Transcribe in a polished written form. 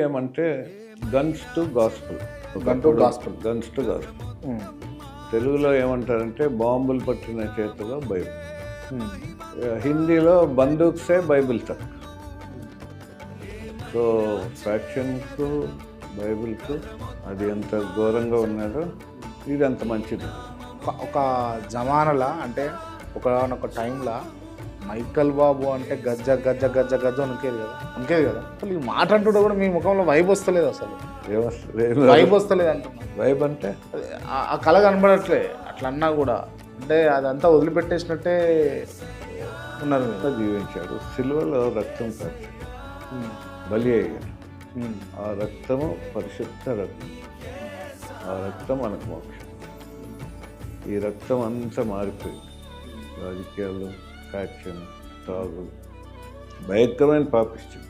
ఏమంటే guns to gospel. Guns to gospel. తెలుగులో ఏమంటారంటే బాంబులు పట్టిన చేతిలో బైబిల్. హిందీలో బందూక్ సే బైబిల్ తక్. సో ఫ్యాక్షన్కు బైబిల్కు అది ఎంత ఘోరంగా ఉన్నదో ఇది అంత మంచిది. ఒక జమానలా అంటే ఒకనొక టైంలో మైకల్ బాబు అంటే గజ్జ గజ్జ గజ్జ గజ్జ వణికేది కదా అసలు ఈ మాట అంటుంటే కూడా మీ ముఖంలో వైబ్ వస్తలేదు, అసలు వైబ్ వస్తలేదు అంటున్నా. వైబ్ అంటే ఆ కళ కనబడట్లే అట్లా అన్నా కూడా, అంటే అదంతా వదిలిపెట్టేసినట్టే ఉన్నారు. జీవించాడు, సిలువలో రక్తం కాచి బలి అయ్యాడు. ఆ రక్తము పరిశుద్ధ రక్తం, ఆ రక్తం మనకు మోక్షం. ఈ రక్తం అంతా మారిపోయింది. రాజకీయాలు, ఫ్యాక్షన్, తాగు, భయంకరమైన పాపిష్టం.